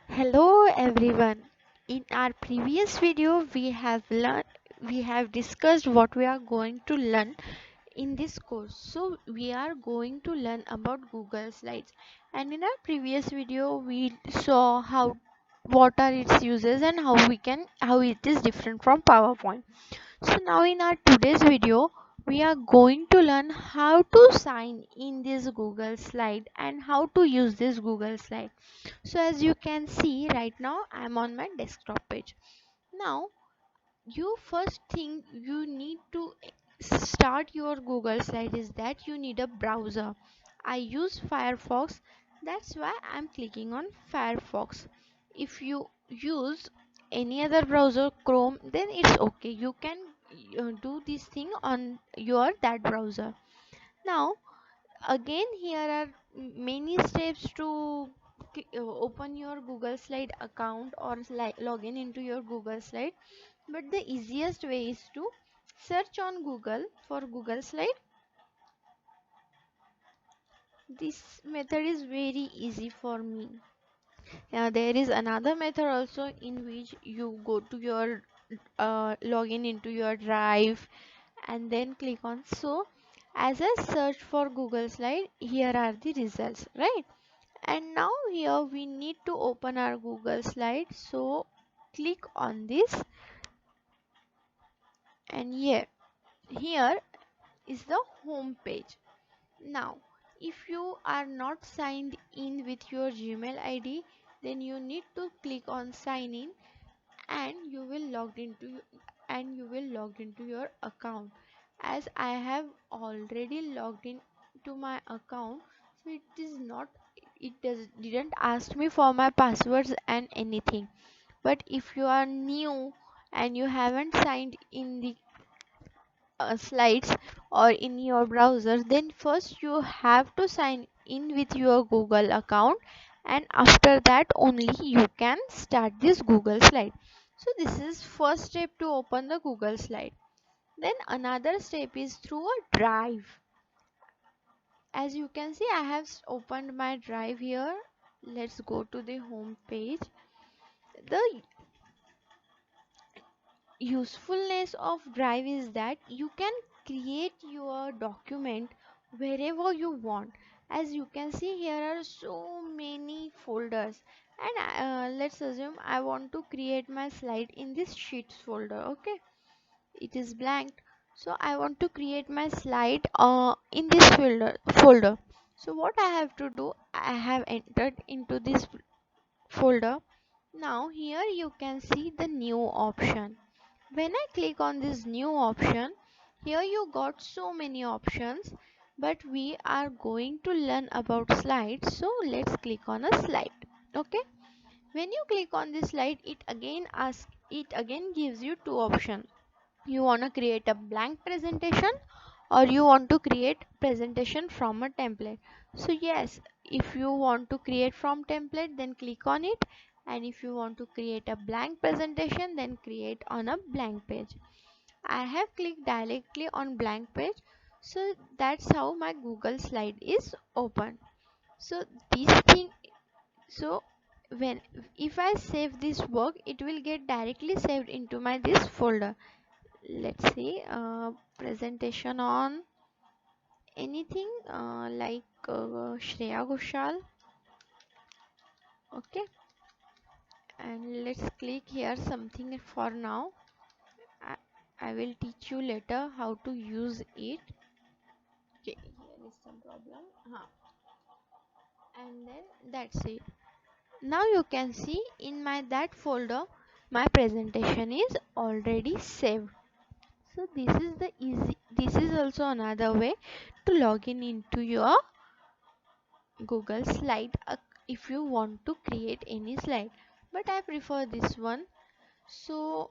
Hello everyone. In our previous video we have discussed what we are going to learn in this course. So we are going to learn about Google Slides. And in our previous video we saw what are its uses and how it is different from PowerPoint. So now in our today's video, we are going to learn how to sign in this Google Slide and how to use this Google Slide. So as you can see right now, I'm on my desktop page. Now you first thing you need to start your Google Slide is that you need a browser. I use Firefox, that's why I'm clicking on Firefox. If you use any other browser, Chrome, then it's okay, you can do this thing on your that browser. Now again here are many steps to open your Google Slide account or login into your Google Slide, but the easiest way is to search on Google for Google Slide. This method is very easy for me. There is another method also in which you go to your login into your Drive and then click on. So as I search for Google Slide, here are the results, right? And now here we need to open our Google Slide, so click on this, and here is the home page. Now if you are not signed in with your Gmail ID, then you need to click on sign in, and you will log into your account. As I have already logged in to my account, so it didn't ask me for my passwords and anything. But if you are new and you haven't signed in the slides or in your browser, then first you have to sign in with your Google account, and after that only you can start this Google Slide. So this is first step to open the Google Slide. Then another step is through a Drive. As you can see, I have opened my Drive here. Let's go to the home page. The usefulness of Drive is that you can create your document wherever you want. As you can see, here are so many folders, and let's assume I want to create my slide in this sheets folder. Okay, it is blank, so I want to create my slide in this folder. So what I have to do, I have entered into this folder. Now here you can see the new option. When I click on this new option, here you got so many options, but we are going to learn about slides, so let's click on a slide. Okay, when you click on this slide, it again gives you two options. You want to create a blank presentation or you want to create presentation from a template. So yes, if you want to create from template, then click on it, and if you want to create a blank presentation, then create on a blank page. I have clicked directly on blank page, so that's how my Google Slide is open. So this thing, so when if I save this work, it will get directly saved into my this folder. Let's see, presentation on anything like Shreya Ghoshal. Okay, and let's click here something for now. I, I will teach you later how to use it. Okay, here is some problem. And then that's it. Now you can see in my that folder my presentation is already saved. So this is also another way to log in into your Google Slide if you want to create any slide, but I prefer this one. So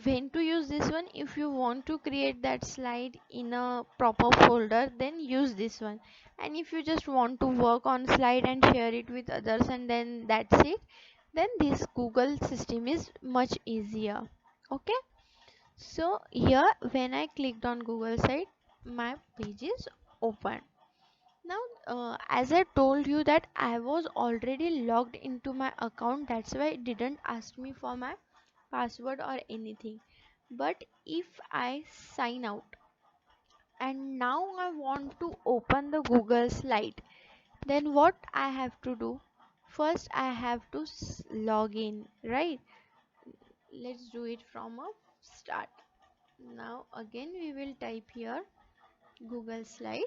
when to use this one, if you want to create that slide in a proper folder, then use this one, and if you just want to work on slide and share it with others and then that's it, then this Google system is much easier. Okay, so here when I clicked on Google site, my page is open. Now, as I told you that I was already logged into my account, that's why it didn't ask me for my password or anything. But if I sign out and now I want to open the Google slide, then what I have to do? First, I have to log in, right? Let's do it from a start. Now, again, we will type here Google slide,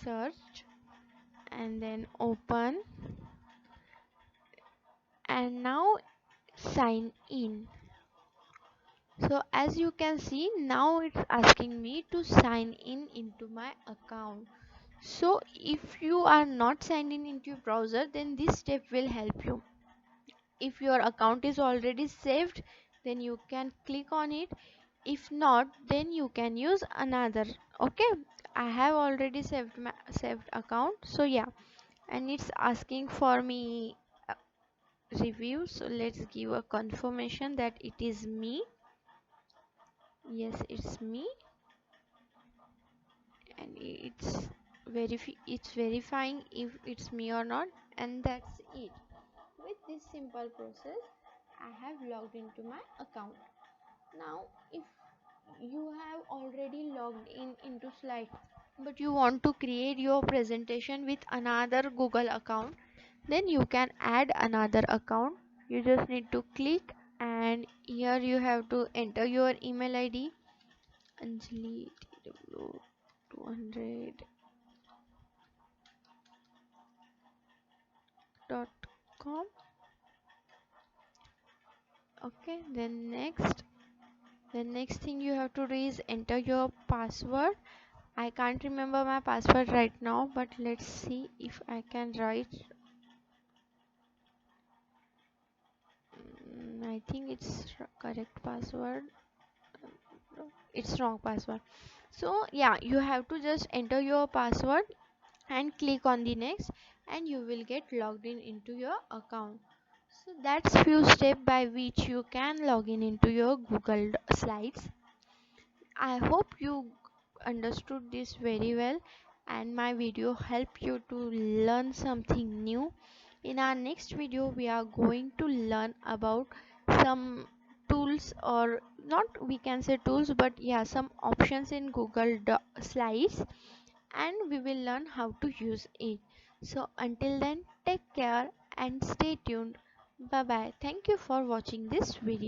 search, and then open, and now sign in. So as you can see, now it's asking me to sign in into my account. So if you are not signed in into your browser, then this step will help you. If your account is already saved, then you can click on it. If not, then you can use another. Okay, I have already saved my saved account, so yeah. And it's asking for me review, so let's give a confirmation that it is me. Yes, it's me, and it's verifying if it's me or not, and that's it. With this simple process, I have logged into my account. Now, if you have already logged in into slide, but you want to create your presentation with another Google account, then you can add another account. You just need to click, and here you have to enter your email ID, Anjali TW 200.com. Okay, then the next thing you have to do is enter your password. I can't remember my password right now, but let's see if I can write. I think it's correct password. No, it's wrong password. So yeah, you have to just enter your password and click on the next, and you will get logged in into your account. So that's few steps by which you can log in into your Google Slides. I hope you understood this very well, and my video helped you to learn something new. In our next video, we are going to learn about some tools, or not we can say tools, but yeah, some options in Google Slides, and we will learn how to use it. So until then, take care and stay tuned. Bye bye. Thank you for watching this video.